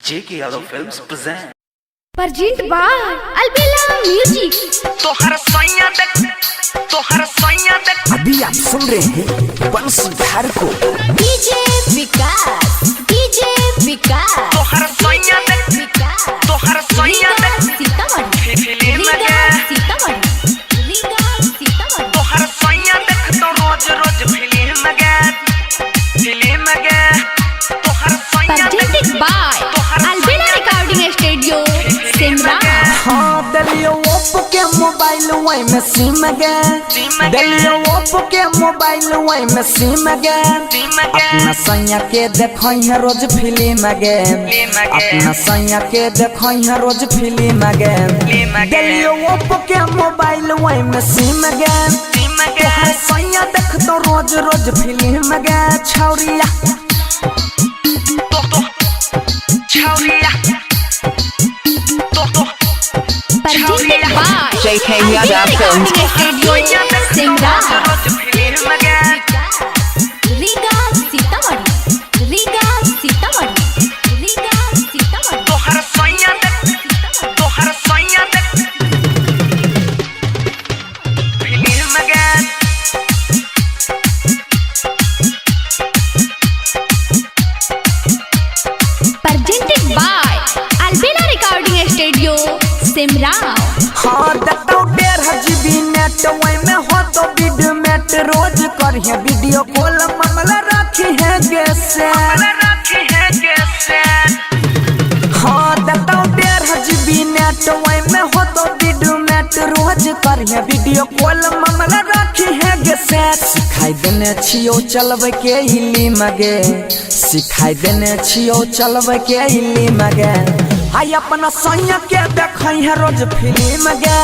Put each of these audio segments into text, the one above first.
J.K. Yadav Films present. Present by Albella Music. अभी आप सुन रहे हैं बंसीधार को। DJ Vikas, DJ Vikas, presented by Albella Recording Studio, Simra. हाँ दलियो ओप्पो के मोबाइल वही में सिम गए, दलियो ओप्पो के मोबाइल वही में सिम गए। अपना सैया के देखो है रोज फिल्म गे, अपना सैया के देखो है रोज फिल्म गे। दलियो ओप्पो के मोबाइल वही में सिम गए, तोहर सैया देख तो रोज रोज फिल्म गे। छौरिया Presented by J.K. Yadav Films. Studio, Simra. Riga Sitamarhi, Riga Sitamarhi, Riga Sitamarhi. Presented by Albella Recording Studio, Simra. हाँ देखो 1.5 GB नेट वही में हो तो वीडियो मेट रोज करिए वीडियो कॉल मामला रखी है कैसे। हाँ देखो 1.5 GB नेट वही में हो तो वीडियो मेट रोज करिए वीडियो कॉल मामला रखी है कैसे। सिखाई देने छियो चलबे के हिली मगे, सिखाई देने छियो चलबे के हिली मगे। हाय अपना सैया के देखई है रोज फिल्म गे,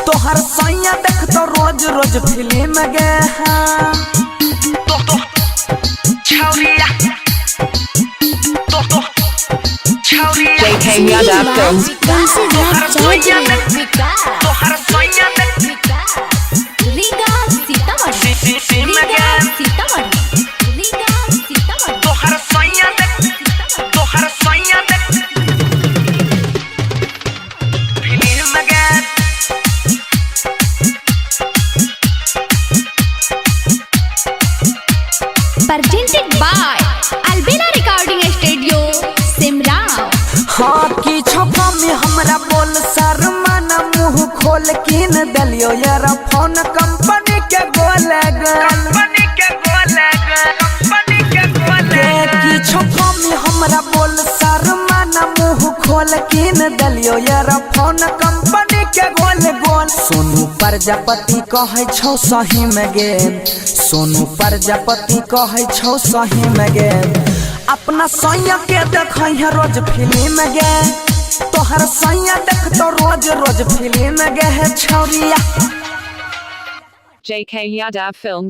तोहर सैया देख तो रोज रोज फिल्म गे। हाँ J.K. Yadav Films. Riga Sitamarhi, Riga Sitamarhi, Riga Sitamarhi. Presented by Albella Recording Studio, Simra. हाँ की कमी हमरा बोल शर्माना मुँह खोल किन दलियो यार फोन कंपनी के गोले की कमी हमरा बोल शर्माना मुँह खोल किन दलियो यार फोन कंपनी के गोल गोल। सोनू प्रजापति कहे छौ सही में गे, सोनू प्रजापति कहे छौ सही में गे। अपना सैया के देखै है रोज फिल्म गे, तोहर सैया देख तो रोज रोज फिल्म गे। छौरिया J.K. Yadav Films.